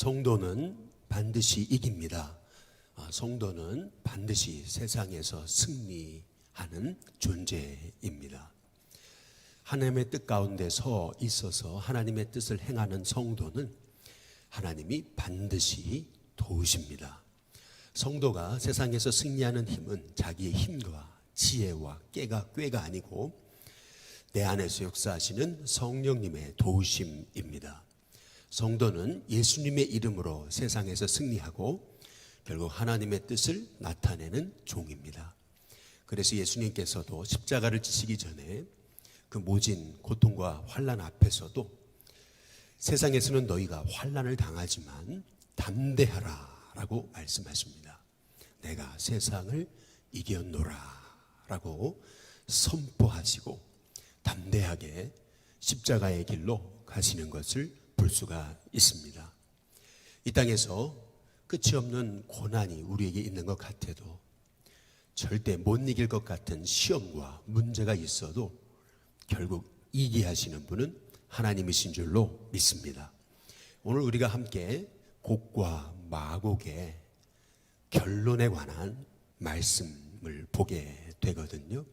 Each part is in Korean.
성도는 반드시 이깁니다. 성도는 반드시 세상에서 승리하는 존재입니다. 하나님의 뜻 가운데서 있어서 하나님의 뜻을 행하는 성도는 하나님이 반드시 도우십니다. 성도가 세상에서 승리하는 힘은 자기의 힘과 지혜와 꾀가 아니고 내 안에서 역사하시는 성령님의 도우심입니다. 성도는 예수님의 이름으로 세상에서 승리하고 결국 하나님의 뜻을 나타내는 종입니다. 그래서 예수님께서도 십자가를 지시기 전에 그 모진 고통과 환난 앞에서도 세상에서는 너희가 환난을 당하지만 담대하라 라고 말씀하십니다. 내가 세상을 이겼노라 라고 선포하시고 담대하게 십자가의 길로 가시는 것을 볼 수가 있습니다. 이 땅에서 끝이 없는 고난이 우리에게 있는 것 같아도 절대 못 이길 것 같은 시험과 문제가 있어도 결국 이기게 하시는 분은 하나님이신 줄로 믿습니다. 오늘 우리가 함께 곡과 마곡의 결론에 관한 말씀을 보게 되거든요.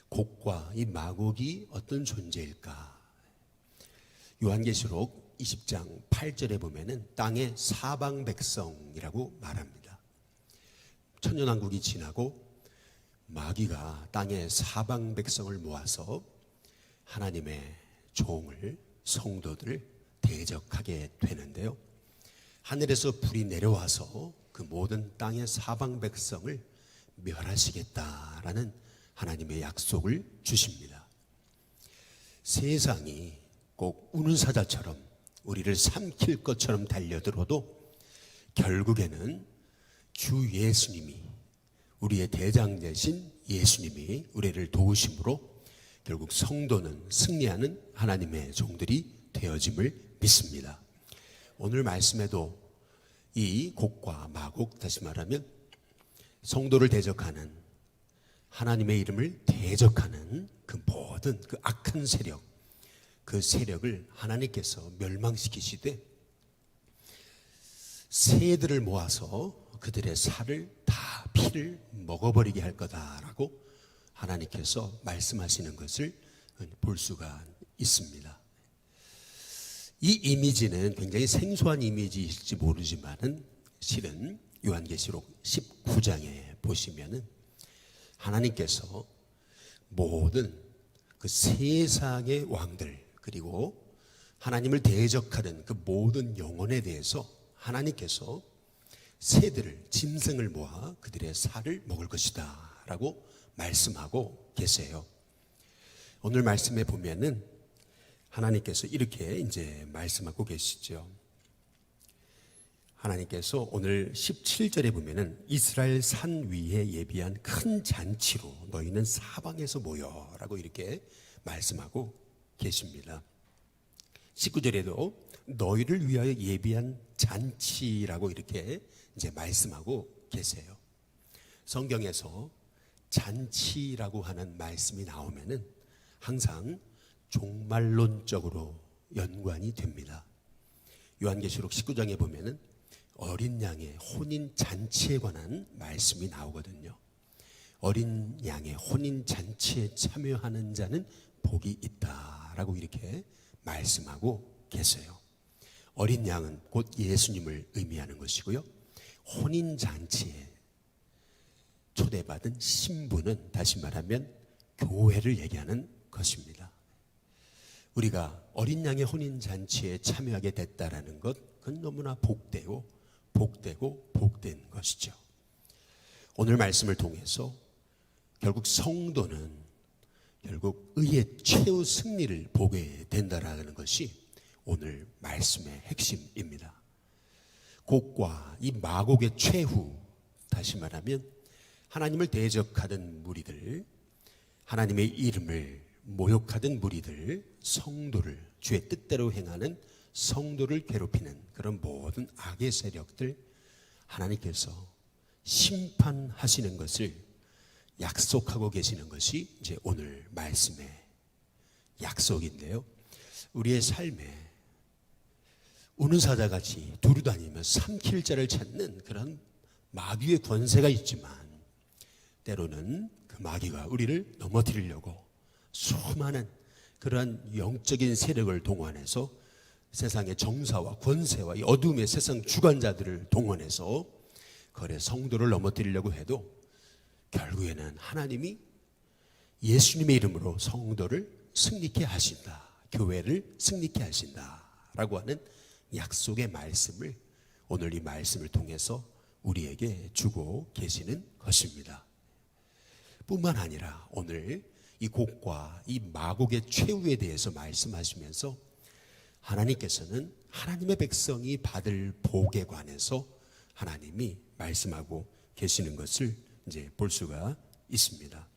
곡과 이 마곡이 어떤 존재일까? 요한계시록 20장 8절에 보면은 땅의 사방 백성이라고 말합니다. 천년왕국이 지나고 마귀가 땅의 사방 백성을 모아서 하나님의 종을 성도들을 대적하게 되는데요. 하늘에서 불이 내려와서 그 모든 땅의 사방 백성을 멸하시겠다라는 하나님의 약속을 주십니다. 세상이 꼭 우는 사자처럼 우리를 삼킬 것처럼 달려들어도 결국에는 주 예수님이, 우리의 대장 되신 예수님이 우리를 도우심으로 결국 성도는 승리하는 하나님의 종들이 되어짐을 믿습니다. 오늘 말씀에도 이 곡과 마곡, 다시 말하면 성도를 대적하는, 하나님의 이름을 대적하는 그 모든 그 악한 세력, 그 세력을 하나님께서 멸망시키시되 새들을 모아서 그들의 살을 다 피를 먹어버리게 할 거다라고 하나님께서 말씀하시는 것을 볼 수가 있습니다. 이 이미지는 굉장히 생소한 이미지일지 모르지만은 실은 요한계시록 19장에 보시면은 하나님께서 모든 그 세상의 왕들 그리고 하나님을 대적하는 그 모든 영혼에 대해서 하나님께서 새들을, 짐승을 모아 그들의 살을 먹을 것이다 라고 말씀하고 계세요. 오늘 말씀에 보면은 하나님께서 이렇게 이제 말씀하고 계시죠. 하나님께서 오늘 17절에 보면은 이스라엘 산 위에 예비한 큰 잔치로 너희는 사방에서 모여 라고 이렇게 말씀하고 계십니다. 19절에도 너희를 위하여 예비한 잔치라고 이렇게 이제 말씀하고 계세요. 성경에서 잔치라고 하는 말씀이 나오면은 항상 종말론적으로 연관이 됩니다. 요한계시록 19장에 보면은 어린 양의 혼인 잔치에 관한 말씀이 나오거든요. 어린 양의 혼인 잔치에 참여하는 자는 복이 있다라고 이렇게 말씀하고 계세요. 어린 양은 곧 예수님을 의미하는 것이고요. 혼인 잔치에 초대받은 신부는 다시 말하면 교회를 얘기하는 것입니다. 우리가 어린 양의 혼인 잔치에 참여하게 됐다라는 것, 그건 너무나 복된 것이죠. 오늘 말씀을 통해서 결국 성도는 결국 의의 최후 승리를 보게 된다라는 것이 오늘 말씀의 핵심입니다. 곡과 이 마곡의 최후, 다시 말하면 하나님을 대적하던 무리들, 하나님의 이름을 모욕하던 무리들, 성도를, 주의 뜻대로 행하는 성도를 괴롭히는 그런 모든 악의 세력들 하나님께서 심판하시는 것을 약속하고 계시는 것이 이제 오늘 말씀의 약속인데요. 우리의 삶에 우는 사자같이 두루다니면서 삼킬 자를 찾는 그런 마귀의 권세가 있지만, 때로는 그 마귀가 우리를 넘어뜨리려고 수많은 그러한 영적인 세력을 동원해서 세상의 정사와 권세와 이 어둠의 세상 주관자들을 동원해서 거래 성도를 넘어뜨리려고 해도 결국에는 하나님이 예수님의 이름으로 성도를 승리케 하신다, 교회를 승리케 하신다라고 하는 약속의 말씀을 오늘 이 말씀을 통해서 우리에게 주고 계시는 것입니다. 뿐만 아니라 오늘 이 곡과 이 마곡의 최후에 대해서 말씀하시면서 하나님께서는 하나님의 백성이 받을 복에 관해서 하나님이 말씀하고 계시는 것을 이제 볼 수가 있습니다.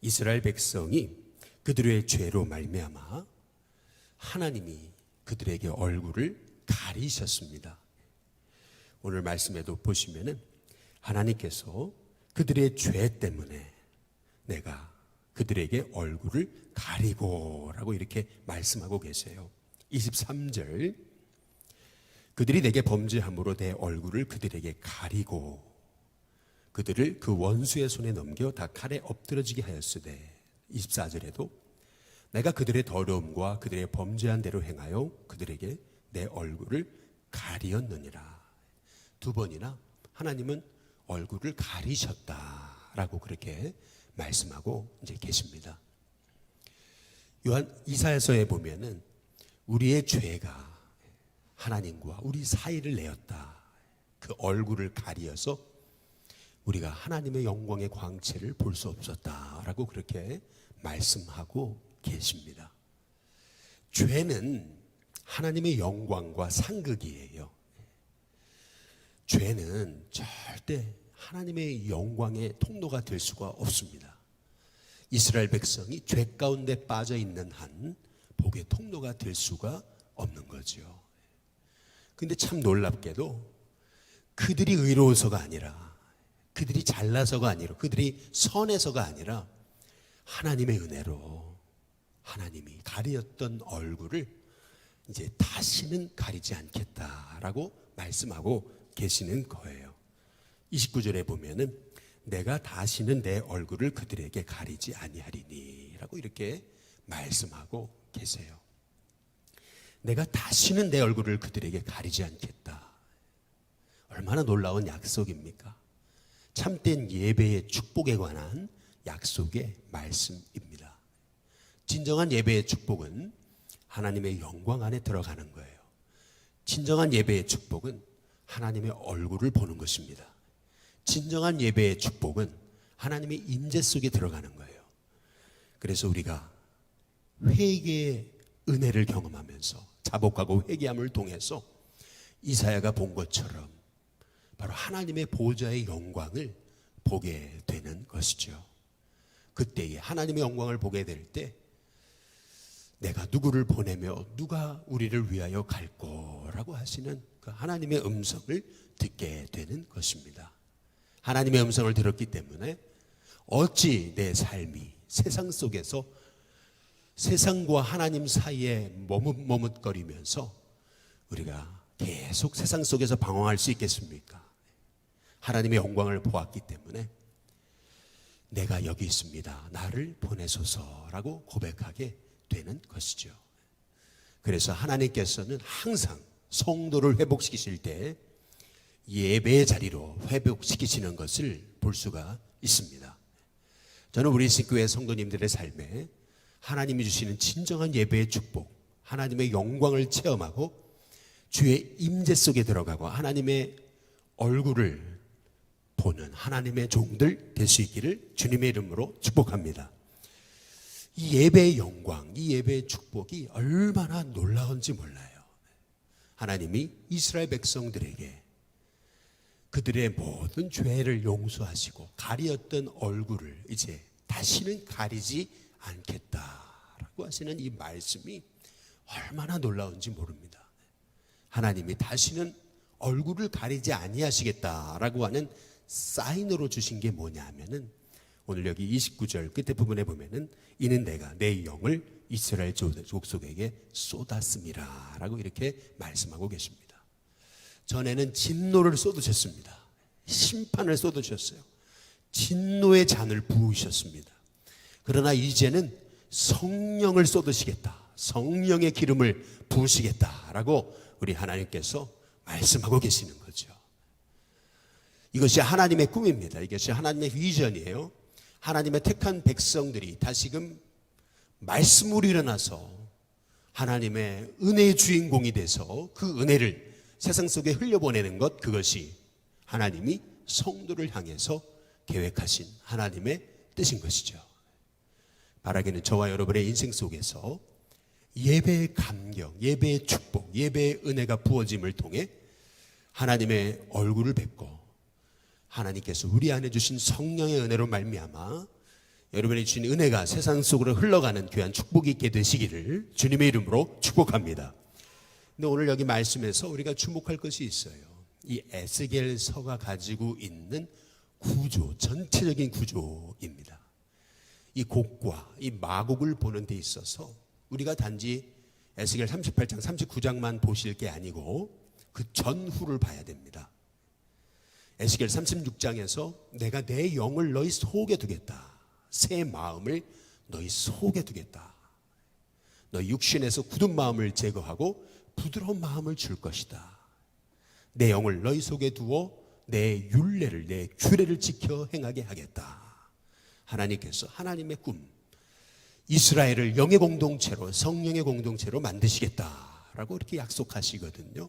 이스라엘 백성이 그들의 죄로 말미암아 하나님이 그들에게 얼굴을 가리셨습니다. 오늘 말씀에도 보시면은 하나님께서 그들의 죄 때문에 내가 그들에게 얼굴을 가리고라고 이렇게 말씀하고 계세요. 23절, 그들이 내게 범죄함으로 내 얼굴을 그들에게 가리고 그들을 그 원수의 손에 넘겨 다 칼에 엎드러지게 하였으되, 24절에도 내가 그들의 더러움과 그들의 범죄한 대로 행하여 그들에게 내 얼굴을 가리었느니라. 두 번이나 하나님은 얼굴을 가리셨다라고 그렇게 말씀하고 이제 계십니다. 이사야서에 보면은 우리의 죄가 하나님과 우리 사이를 내었다, 그 얼굴을 가리어서 우리가 하나님의 영광의 광채를 볼 수 없었다라고 그렇게 말씀하고 계십니다. 죄는 하나님의 영광과 상극이에요. 죄는 절대 하나님의 영광의 통로가 될 수가 없습니다. 이스라엘 백성이 죄 가운데 빠져 있는 한 복의 통로가 될 수가 없는 거죠. 근데 참 놀랍게도 그들이 의로워서가 아니라, 그들이 잘나서가 아니라, 그들이 선해서가 아니라 하나님의 은혜로 하나님이 가리었던 얼굴을 이제 다시는 가리지 않겠다라고 말씀하고 계시는 거예요. 29절에 보면은 내가 다시는 내 얼굴을 그들에게 가리지 아니하리니 라고 이렇게 말씀하고 계세요. 내가 다시는 내 얼굴을 그들에게 가리지 않겠다. 얼마나 놀라운 약속입니까? 참된 예배의 축복에 관한 약속의 말씀입니다. 진정한 예배의 축복은 하나님의 영광 안에 들어가는 거예요. 진정한 예배의 축복은 하나님의 얼굴을 보는 것입니다. 진정한 예배의 축복은 하나님의 임재 속에 들어가는 거예요. 그래서 우리가 회개의 은혜를 경험하면서 자복하고 회개함을 통해서 이사야가 본 것처럼 바로 하나님의 보좌의 영광을 보게 되는 것이죠. 그때에 하나님의 영광을 보게 될 때 내가 누구를 보내며 누가 우리를 위하여 갈 거라고 하시는 그 하나님의 음성을 듣게 되는 것입니다. 하나님의 음성을 들었기 때문에 어찌 내 삶이 세상 속에서 세상과 하나님 사이에 머뭇머뭇거리면서 우리가 계속 세상 속에서 방황할 수 있겠습니까? 하나님의 영광을 보았기 때문에 내가 여기 있습니다, 나를 보내소서라고 고백하게 되는 것이죠. 그래서 하나님께서는 항상 성도를 회복시키실 때 예배의 자리로 회복시키시는 것을 볼 수가 있습니다. 저는 우리 신교회 성도님들의 삶에 하나님이 주시는 진정한 예배의 축복, 하나님의 영광을 체험하고 주의 임재 속에 들어가고 하나님의 얼굴을 보는 하나님의 종들 될 수 있기를 주님의 이름으로 축복합니다. 이 예배의 영광, 이 예배의 축복이 얼마나 놀라운지 몰라요. 하나님이 이스라엘 백성들에게 그들의 모든 죄를 용서하시고 가리었던 얼굴을 이제 다시는 가리지 않겠다라고 하시는 이 말씀이 얼마나 놀라운지 모릅니다. 하나님이 다시는 얼굴을 가리지 아니하시겠다라고 하는 사인으로 주신 게 뭐냐 하면은 오늘 여기 29절 끝에 부분에 보면은 이는 내가 내 영을 이스라엘 족속에게 쏟았음이라 라고 이렇게 말씀하고 계십니다. 전에는 진노를 쏟으셨습니다. 심판을 쏟으셨어요. 진노의 잔을 부으셨습니다. 그러나 이제는 성령을 쏟으시겠다, 성령의 기름을 부으시겠다라고 우리 하나님께서 말씀하고 계시는 거죠. 이것이 하나님의 꿈입니다. 이것이 하나님의 비전이에요. 하나님의 택한 백성들이 다시금 말씀으로 일어나서 하나님의 은혜의 주인공이 돼서 그 은혜를 세상 속에 흘려보내는 것, 그것이 하나님이 성도를 향해서 계획하신 하나님의 뜻인 것이죠. 바라기는 저와 여러분의 인생 속에서 예배의 감격, 예배의 축복, 예배의 은혜가 부어짐을 통해 하나님의 얼굴을 뵙고 하나님께서 우리 안에 주신 성령의 은혜로 말미암아 여러분이 주신 은혜가 세상 속으로 흘러가는 귀한 축복이 있게 되시기를 주님의 이름으로 축복합니다. 근데 오늘 여기 말씀에서 우리가 주목할 것이 있어요. 이 에스겔서가 가지고 있는 구조, 전체적인 구조입니다. 이 곡과 이 마곡을 보는 데 있어서 우리가 단지 에스겔 38장, 39장만 보실 게 아니고 그 전후를 봐야 됩니다. 에스겔 36장에서 내가 내 영을 너희 속에 두겠다, 새 마음을 너희 속에 두겠다, 너희 육신에서 굳은 마음을 제거하고 부드러운 마음을 줄 것이다, 내 영을 너희 속에 두어 내 율례를, 내 규례를 지켜 행하게 하겠다. 하나님께서 하나님의 꿈, 이스라엘을 영의 공동체로, 성령의 공동체로 만드시겠다라고 이렇게 약속하시거든요.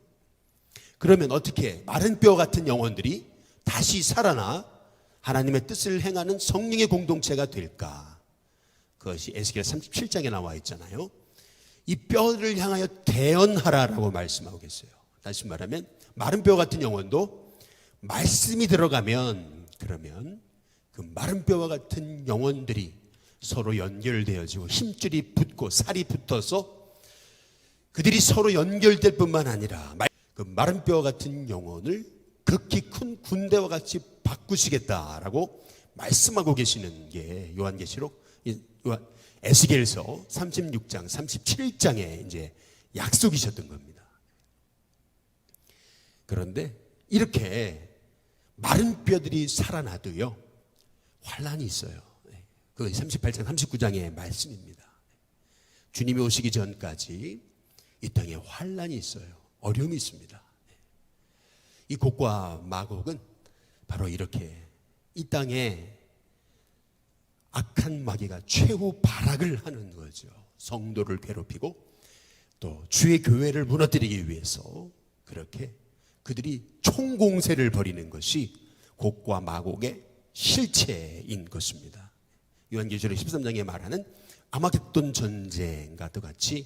그러면 어떻게 마른 뼈 같은 영혼들이 다시 살아나 하나님의 뜻을 행하는 성령의 공동체가 될까? 그것이 에스겔 37장에 나와 있잖아요. 이 뼈를 향하여 대언하라라고 말씀하고 계세요. 다시 말하면 마른 뼈 같은 영혼도 말씀이 들어가면, 그러면 그 마른 뼈와 같은 영혼들이 서로 연결되어지고 힘줄이 붙고 살이 붙어서 그들이 서로 연결될 뿐만 아니라 그 마른 뼈와 같은 영혼을 극히 큰 군대와 같이 바꾸시겠다라고 말씀하고 계시는 게 요한계시록, 에스겔서 36장, 37장에 이제 약속이셨던 겁니다. 그런데 이렇게 마른 뼈들이 살아나도요, 환란이 있어요. 그 38장, 39장의 말씀입니다. 주님이 오시기 전까지 이 땅에 환란이 있어요. 어려움이 있습니다. 이 곡과 마곡은 바로 이렇게 이 땅에 악한 마귀가 최후 발악을 하는 거죠. 성도를 괴롭히고 또 주의 교회를 무너뜨리기 위해서 그렇게 그들이 총공세를 벌이는 것이 곡과 마곡의 실체인 것입니다. 요한계시록 13장에 말하는 아마겟돈 전쟁과 똑같이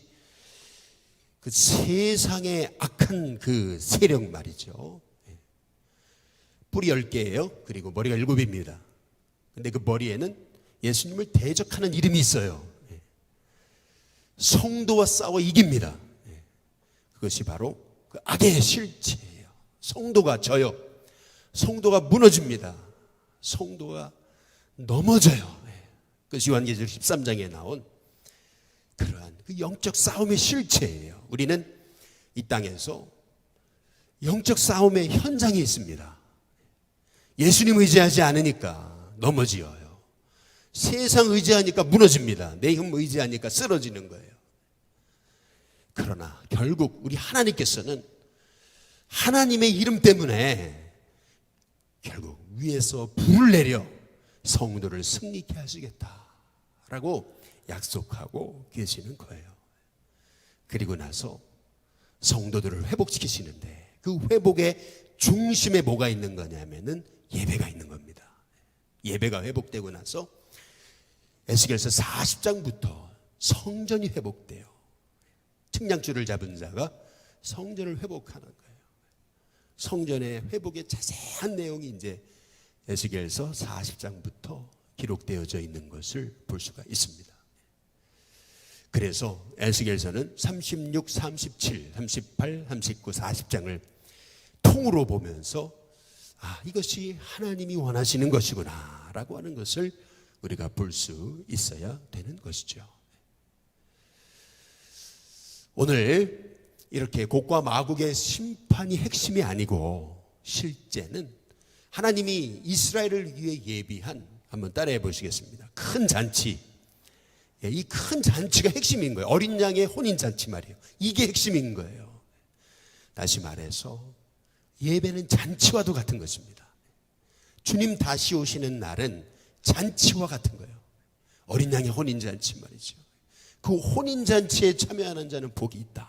그 세상의 악한 그 세력 말이죠. 뿔이 10개예요. 그리고 머리가 7입니다. 근데 그 머리에는 예수님을 대적하는 이름이 있어요. 성도와 싸워 이깁니다. 그것이 바로 그 악의 실체예요. 성도가 져요. 성도가 무너집니다. 성도가 넘어져요. 그것이 요한계시록 13장에 나온 그러한 그 영적 싸움의 실체예요. 우리는 이 땅에서 영적 싸움의 현장에 있습니다. 예수님 의지하지 않으니까 넘어지어요. 세상 의지하니까 무너집니다. 내 힘 의지하니까 쓰러지는 거예요. 그러나 결국 우리 하나님께서는 하나님의 이름 때문에 결국 위에서 불을 내려 성도를 승리케 하시겠다라고 약속하고 계시는 거예요. 그리고 나서 성도들을 회복시키시는데 그 회복의 중심에 뭐가 있는 거냐면은 예배가 있는 겁니다. 예배가 회복되고 나서 에스겔서 40장부터 성전이 회복돼요. 측량줄을 잡은 자가 성전을 회복하는 거예요. 성전의 회복의 자세한 내용이 이제 에스겔서 40장부터 기록되어져 있는 것을 볼 수가 있습니다. 그래서 에스겔서는 36, 37, 38, 39, 40장을 통으로 보면서 이것이 하나님이 원하시는 것이구나 라고 하는 것을 우리가 볼 수 있어야 되는 것이죠. 오늘 이렇게 곡과 마곡의 심판이 핵심이 아니고 실제는 하나님이 이스라엘을 위해 예비한, 한번 따라해 보시겠습니다. 큰 잔치. 이 큰 잔치가 핵심인 거예요. 어린 양의 혼인잔치 말이에요. 이게 핵심인 거예요. 다시 말해서 예배는 잔치와도 같은 것입니다. 주님 다시 오시는 날은 잔치와 같은 거예요. 어린 양의 혼인잔치 말이죠. 그 혼인잔치에 참여하는 자는 복이 있다.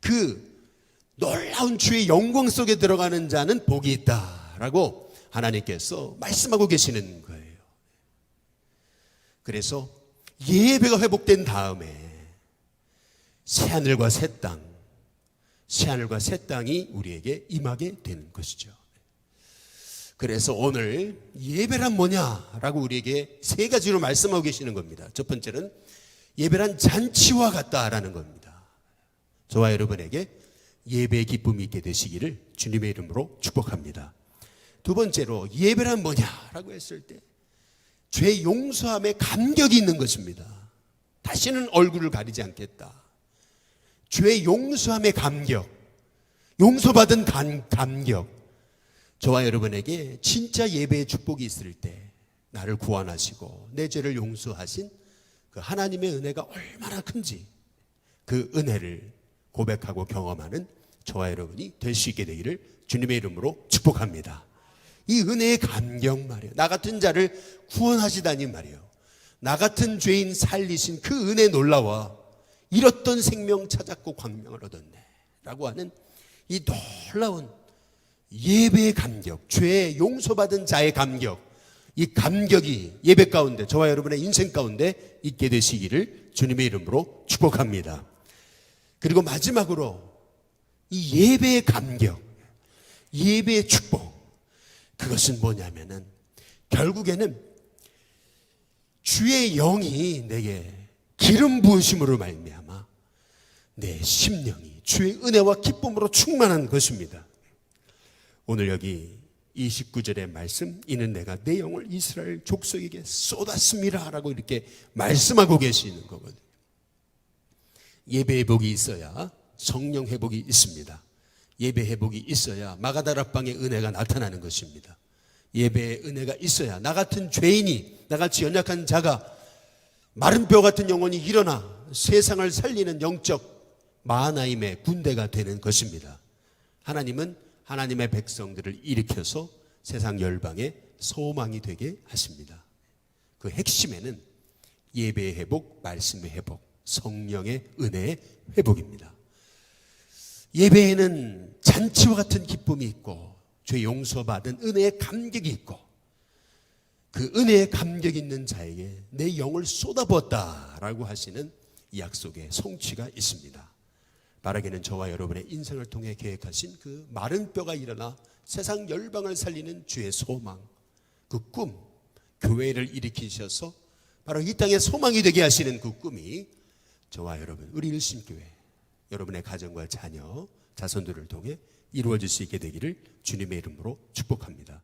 그 놀라운 주의 영광 속에 들어가는 자는 복이 있다라고 하나님께서 말씀하고 계시는 거예요. 그래서 예배가 회복된 다음에 새하늘과 새 땅, 새하늘과 새 땅이 우리에게 임하게 되는 것이죠. 그래서 오늘 예배란 뭐냐라고 우리에게 세 가지로 말씀하고 계시는 겁니다. 첫 번째는 예배란 잔치와 같다라는 겁니다. 저와 여러분에게 예배의 기쁨이 있게 되시기를 주님의 이름으로 축복합니다. 두 번째로 예배란 뭐냐라고 했을 때 죄 용서함에 감격이 있는 것입니다. 다시는 얼굴을 가리지 않겠다. 죄 용서함의 감격, 용서받은 감격. 저와 여러분에게 진짜 예배의 축복이 있을 때 나를 구원하시고 내 죄를 용서하신 그 하나님의 은혜가 얼마나 큰지 그 은혜를 고백하고 경험하는 저와 여러분이 될 수 있게 되기를 주님의 이름으로 축복합니다. 이 은혜의 감격 말이에요. 나 같은 자를 구원하시다니 말이에요. 나 같은 죄인 살리신 그 은혜 놀라워 잃었던 생명 찾았고 광명을 얻었네 라고 하는 이 놀라운 예배의 감격, 죄 용서받은 자의 감격, 이 감격이 예배 가운데 저와 여러분의 인생 가운데 있게 되시기를 주님의 이름으로 축복합니다. 그리고 마지막으로 이 예배의 감격, 예배의 축복, 그것은 뭐냐면은 결국에는 주의 영이 내게 기름 부으심으로 말미암아 내 심령이 주의 은혜와 기쁨으로 충만한 것입니다. 오늘 여기 29절의 말씀, 이는 내가 내 영을 이스라엘 족속에게 쏟았습니다 라고 이렇게 말씀하고 계시는 거거든요. 예배 회복이 있어야 성령 회복이 있습니다. 예배 회복이 있어야 마가다락방의 은혜가 나타나는 것입니다. 예배의 은혜가 있어야 나 같은 죄인이, 나같이 연약한 자가 마른 뼈 같은 영혼이 일어나 세상을 살리는 영적 마하나임의 군대가 되는 것입니다. 하나님은 하나님의 백성들을 일으켜서 세상 열방의 소망이 되게 하십니다. 그 핵심에는 예배의 회복, 말씀의 회복, 성령의 은혜의 회복입니다. 예배에는 잔치와 같은 기쁨이 있고 죄 용서받은 은혜의 감격이 있고 그 은혜의 감격 있는 자에게 내 영을 쏟아부었다라고 하시는 이 약속의 성취가 있습니다. 바라기는 저와 여러분의 인생을 통해 계획하신 그 마른 뼈가 일어나 세상 열방을 살리는 주의 소망, 그 꿈, 교회를 일으키셔서 바로 이 땅의 소망이 되게 하시는 그 꿈이 저와 여러분, 우리 일심교회, 여러분의 가정과 자녀, 자손들을 통해 이루어질 수 있게 되기를 주님의 이름으로 축복합니다.